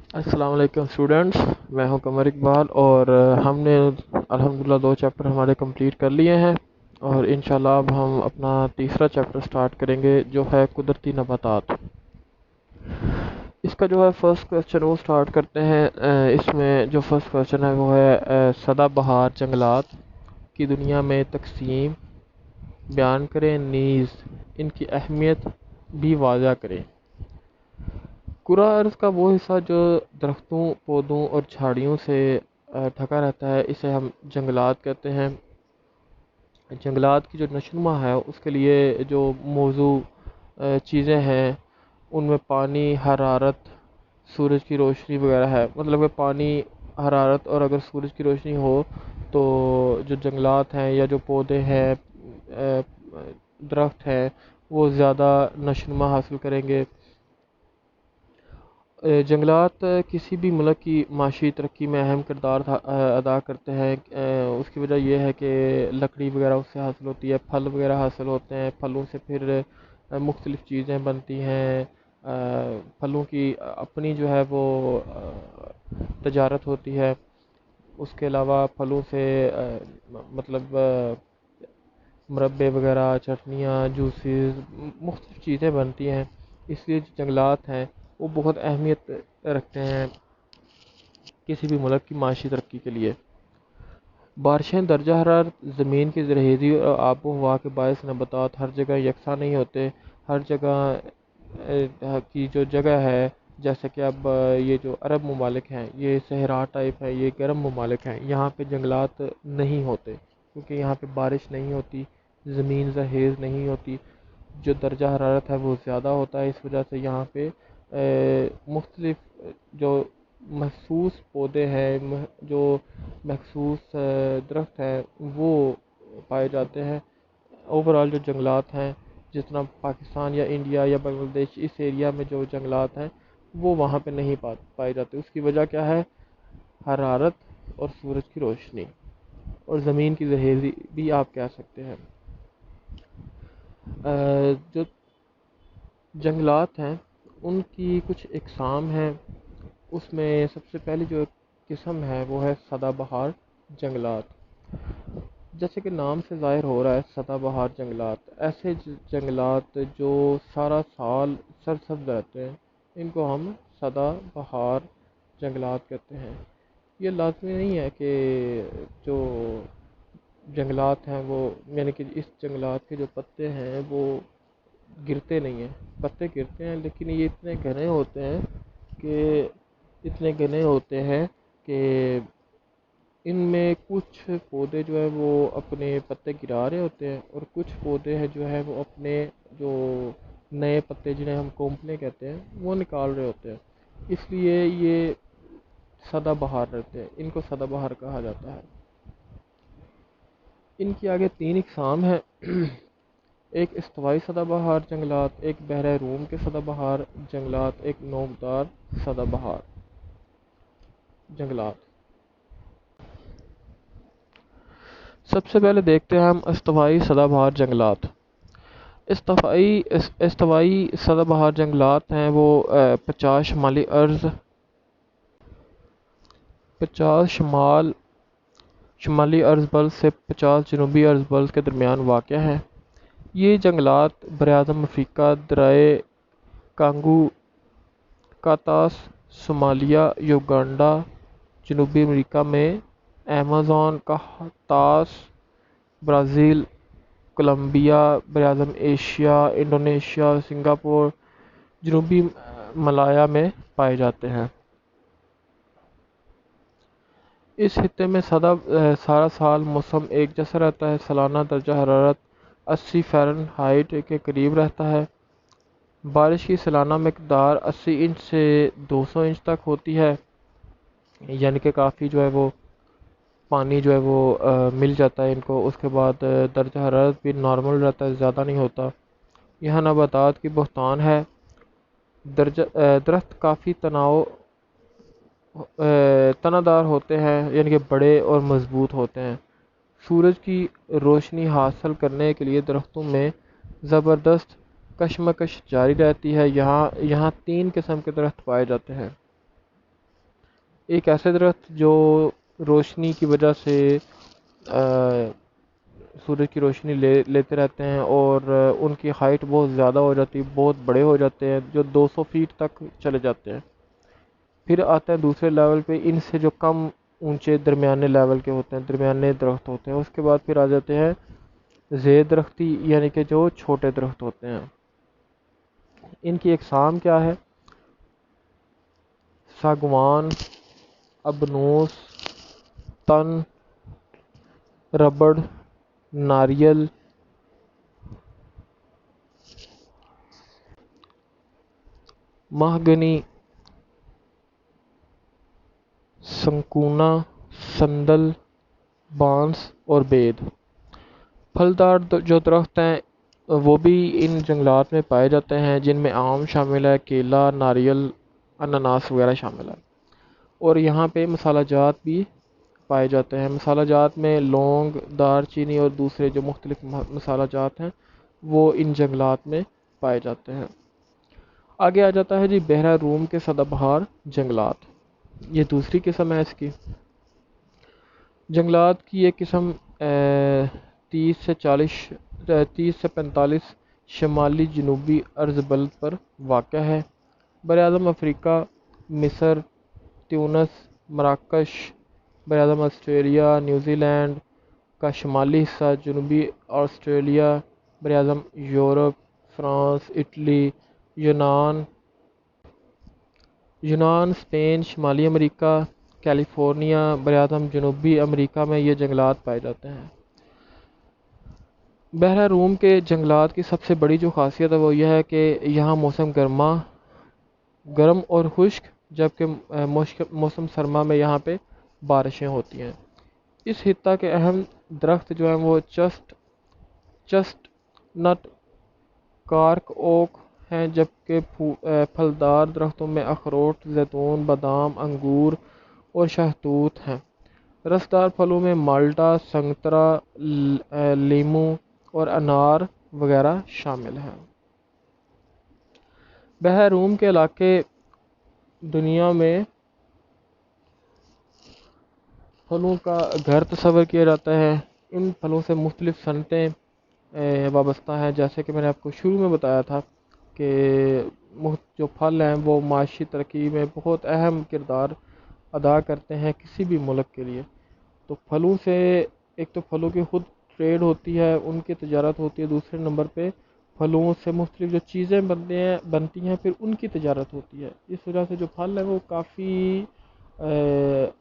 السلام علیکم اسٹوڈنٹس، میں ہوں قمر اقبال اور ہم نے الحمدللہ 2 چیپٹر ہمارے کمپلیٹ کر لیے ہیں، اور انشاءاللہ اب ہم اپنا تیسرا چیپٹر سٹارٹ کریں گے جو ہے قدرتی نباتات۔ اس کا جو ہے فرسٹ کویسچن وہ سٹارٹ کرتے ہیں۔ اس میں جو فرسٹ کویسچن ہے وہ ہے سدا بہار جنگلات کی دنیا میں تقسیم بیان کریں، نیز ان کی اہمیت بھی واضح کریں۔ کرہ ارض کا وہ حصہ جو درختوں، پودوں اور جھاڑیوں سے ڈھکا رہتا ہے اسے ہم جنگلات کہتے ہیں۔ جنگلات کی جو نشوونما ہے اس کے لیے جو موضوع چیزیں ہیں ان میں پانی، حرارت، سورج کی روشنی وغیرہ ہے۔ مطلب کہ پانی، حرارت اور اگر سورج کی روشنی ہو تو جو جنگلات ہیں یا جو پودے ہیں، درخت ہیں، وہ زیادہ نشوونما حاصل کریں گے۔ جنگلات کسی بھی ملک کی معاشی ترقی میں اہم کردار ادا کرتے ہیں۔ اس کی وجہ یہ ہے کہ لکڑی وغیرہ اس سے حاصل ہوتی ہے، پھل وغیرہ حاصل ہوتے ہیں، پھلوں سے پھر مختلف چیزیں بنتی ہیں۔ پھلوں کی اپنی جو ہے وہ تجارت ہوتی ہے۔ اس کے علاوہ پھلوں سے مطلب مربے وغیرہ، چٹنیاں، جوسز، مختلف چیزیں بنتی ہیں۔ اس لیے جو جنگلات ہیں وہ بہت اہمیت رکھتے ہیں کسی بھی ملک کی معاشی ترقی کے لیے۔ بارشیں، درجہ حرارت، زمین کی زرخیزی اور آب و ہوا کے باعث نباتات ہر جگہ یکساں نہیں ہوتے۔ ہر جگہ کی جو جگہ ہے، جیسے کہ اب یہ جو عرب ممالک ہیں یہ صحرا ٹائپ ہے، یہ گرم ممالک ہیں، یہاں پہ جنگلات نہیں ہوتے کیونکہ یہاں پہ بارش نہیں ہوتی، زمین زرخیز نہیں ہوتی، جو درجہ حرارت ہے وہ زیادہ ہوتا ہے۔ اس وجہ سے یہاں پہ مختلف جو مخصوص پودے ہیں، جو مخصوص درخت ہیں وہ پائے جاتے ہیں۔ اوورال جو جنگلات ہیں، جتنا پاکستان یا انڈیا یا بنگلہ دیش اس ایریا میں جو جنگلات ہیں وہ وہاں پہ نہیں پائے جاتے۔ اس کی وجہ کیا ہے؟ حرارت اور سورج کی روشنی اور زمین کی زرخیزی بھی آپ کہہ سکتے ہیں۔ جو جنگلات ہیں ان کی کچھ اقسام ہیں۔ اس میں سب سے پہلی جو قسم ہے وہ ہے سدا بہار جنگلات۔ جیسے کہ نام سے ظاہر ہو رہا ہے، سدا بہار جنگلات ایسے جنگلات جو سارا سال سرسبز رہتے ہیں، ان کو ہم سدا بہار جنگلات کہتے ہیں۔ یہ لازمی نہیں ہے کہ جو جنگلات ہیں وہ، یعنی کہ اس جنگلات کے جو پتے ہیں وہ گرتے نہیں ہیں، پتے گرتے ہیں لیکن یہ اتنے گھنے ہوتے ہیں کہ ان میں کچھ پودے جو ہے وہ اپنے پتے گرا رہے ہوتے ہیں اور کچھ پودے ہیں جو ہے وہ اپنے جو نئے پتے جنہیں ہم کونپلے کہتے ہیں وہ نکال رہے ہوتے ہیں۔ اس لیے یہ سدا بہار رہتے ہیں، ان کو سدا بہار کہا جاتا ہے۔ ان کی آگے 3 اقسام ہیں۔ ایک استوائی سدا بہار جنگلات، ایک بحر روم کے سدا بہار جنگلات، ایک نوکدار سدا بہار جنگلات۔ سب سے پہلے دیکھتے ہیں ہم استوائی سدا بہار جنگلات۔ استوائی سدا بہار جنگلات ہیں وہ 50 شمالی عرض بل سے 50 جنوبی عرض بل کے درمیان واقع ہیں۔ یہ جنگلات براعظم افریقہ، دریائے کانگو، کاتاس، صومالیہ، یوگنڈا، جنوبی امریکہ میں ایمیزون، کاتاس، برازیل، کولمبیا، براعظم ایشیا، انڈونیشیا، سنگاپور، جنوبی ملایا میں پائے جاتے ہیں۔ اس خطے میں سارا سال موسم ایک جیسا رہتا ہے۔ سالانہ درجہ حرارت 80 فارنہائٹ کے قریب رہتا ہے۔ بارش کی سالانہ مقدار 80 انچ سے 200 انچ تک ہوتی ہے، یعنی کہ کافی جو ہے وہ پانی جو ہے وہ مل جاتا ہے ان کو۔ اس کے بعد درجہ حرارت بھی نارمل رہتا ہے، زیادہ نہیں ہوتا۔ یہاں نباتات کی بہتان ہے۔ درخت کافی تنہ دار ہوتے ہیں، یعنی کہ بڑے اور مضبوط ہوتے ہیں۔ سورج کی روشنی حاصل کرنے کے لیے درختوں میں زبردست کشمکش جاری رہتی ہے۔ یہاں 3 قسم کے درخت پائے جاتے ہیں۔ ایک ایسے درخت جو روشنی کی وجہ سے سورج کی روشنی لیتے رہتے ہیں، اور ان کی ہائٹ بہت زیادہ ہو جاتی ہے، بہت بڑے ہو جاتے ہیں، جو 200 فیٹ تک چلے جاتے ہیں۔ پھر آتے ہیں دوسرے لیول پہ، ان سے جو کم اونچے درمیانے لیول کے ہوتے ہیں، درمیانے درخت ہوتے ہیں۔ اس کے بعد پھر آ جاتے ہیں زیر درختی، یعنی کہ جو چھوٹے درخت ہوتے ہیں۔ ان کی اقسام کیا ہے؟ ساگوان، ابنوس، تن، ربڑ، ناریل، مہگنی، سنکونا، سندل، بانس اور بید۔ پھلدار جو درخت ہیں وہ بھی ان جنگلات میں پائے جاتے ہیں، جن میں آم شامل ہے، کیلا، ناریل، انناس وغیرہ شامل ہے۔ اور یہاں پہ مسالہ جات بھی پائے جاتے ہیں۔ مسالہ جات میں لونگ، دار چینی اور دوسرے جو مختلف مسالہ جات ہیں وہ ان جنگلات میں پائے جاتے ہیں۔ آگے آ جاتا ہے جی بحیرہ روم کے سدا بہار جنگلات۔ یہ دوسری قسم ہے اس کی۔ جنگلات کی یہ قسم 30 سے 45 شمالی جنوبی عرض بلد پر واقع ہے۔ براعظم افریقہ، مصر، تیونس، مراکش، براعظم آسٹریلیا، نیوزی لینڈ کا شمالی حصہ، جنوبی آسٹریلیا، براعظم یورپ، فرانس، اٹلی، یونان، اسپین، شمالی امریکہ، کیلیفورنیا، براعظم جنوبی امریکہ میں یہ جنگلات پائے جاتے ہیں۔ بحیرہ روم کے جنگلات کی سب سے بڑی جو خاصیت ہے وہ یہ ہے کہ یہاں موسم گرم اور خشک، جبکہ موسم سرما میں یہاں پہ بارشیں ہوتی ہیں۔ اس خطہ کے اہم درخت جو ہیں وہ چسٹ نٹ، کارک اوک ہیں، جبکہ پھلدار درختوں میں اخروٹ، زیتون، بادام، انگور اور شہتوت ہیں۔ رسدار پھلوں میں مالٹا، سنترا، لیموں اور انار وغیرہ شامل ہیں۔ بحیرہ روم کے علاقے دنیا میں پھلوں کا گھر تصور کیا جاتا ہے۔ ان پھلوں سے مختلف صنعتیں وابستہ ہیں، جیسے کہ میں نے آپ کو شروع میں بتایا تھا کہ جو پھل ہیں وہ معاشی ترقی میں بہت اہم کردار ادا کرتے ہیں کسی بھی ملک کے لیے۔ تو پھلوں سے ایک تو پھلوں کی خود ٹریڈ ہوتی ہے، ان کی تجارت ہوتی ہے، دوسرے نمبر پہ پھلوں سے مختلف جو چیزیں بنتی ہیں پھر ان کی تجارت ہوتی ہے۔ اس وجہ سے جو پھل ہیں وہ کافی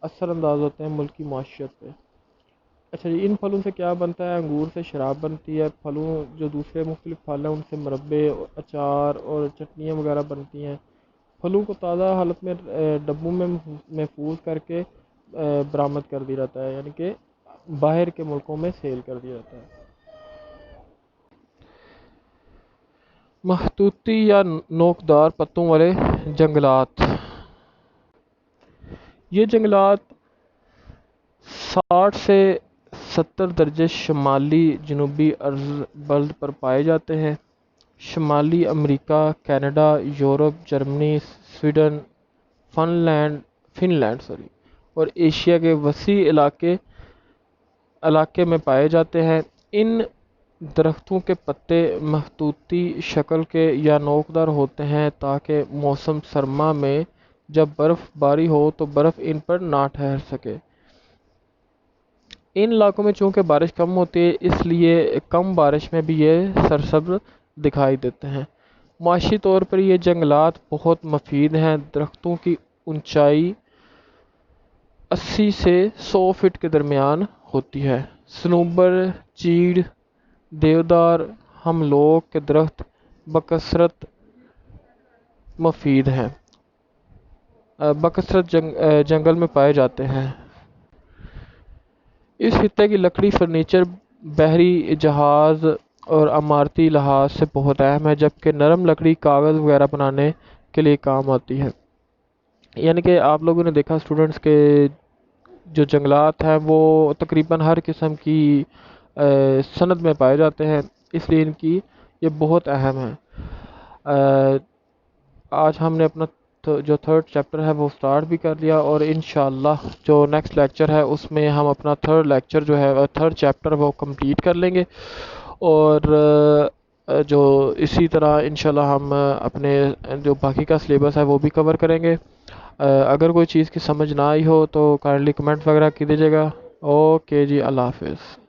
اثر انداز ہوتے ہیں ملک کی معیشت پہ۔ اچھا جی، ان پھلوں سے کیا بنتا ہے؟ انگور سے شراب بنتی ہے، پھلوں جو دوسرے مختلف پھل ہیں ان سے مربے، اچار اور چٹنیاں وغیرہ بنتی ہیں۔ پھلوں کو تازہ حالت میں ڈبوں میں محفوظ کر کے برآمد کر دیا جاتا ہے، یعنی کہ باہر کے ملکوں میں سیل کر دیا جاتا ہے۔ مخطوطی یا نوکدار پتوں والے جنگلات۔ یہ جنگلات 60 سے 70 درجے شمالی جنوبی عرض بلد پر پائے جاتے ہیں۔ شمالی امریکہ، Canada, Europe, Germany, Sweden, Finland اور ایشیا کے وسیع علاقے میں پائے جاتے ہیں۔ ان درختوں کے پتے مخطوطی شکل کے یا نوکدار ہوتے ہیں تاکہ موسم سرما میں جب برف باری ہو تو برف ان پر نہ ٹھہر سکے۔ ان علاقوں میں چونکہ بارش کم ہوتی ہے اس لیے کم بارش میں بھی یہ سرسبز دکھائی دیتے ہیں۔ معاشی طور پر یہ جنگلات بہت مفید ہیں۔ درختوں کی اونچائی 80 سے 100 فٹ کے درمیان ہوتی ہے۔ صنوبر، چیڑ، دیودار، ہم لوگ کے درخت بکثرت جنگل میں پائے جاتے ہیں۔ اس خطے کی لکڑی فرنیچر، بحری جہاز اور عمارتی لحاظ سے بہت اہم ہے، جبکہ نرم لکڑی کاغذ وغیرہ بنانے کے لیے کام آتی ہے۔ یعنی کہ آپ لوگوں نے دیکھا اسٹوڈنٹس کے جو جنگلات ہیں وہ تقریباً ہر قسم کی صنعت میں پائے جاتے ہیں، اس لیے ان کی یہ بہت اہم ہے۔ آج ہم نے اپنا جو تھرڈ چیپٹر ہے وہ سٹارٹ بھی کر لیا، اور انشاءاللہ جو نیکسٹ لیکچر ہے اس میں ہم اپنا تھرڈ لیکچر جو ہے تھرڈ چیپٹر وہ کمپلیٹ کر لیں گے، اور جو اسی طرح انشاءاللہ ہم اپنے جو باقی کا سلیبس ہے وہ بھی کور کریں گے۔ اگر کوئی چیز کی سمجھ نہ آئی ہو تو کائنڈلی کمنٹ وغیرہ کی دیجیے گا۔ اوکے جی، اللہ حافظ۔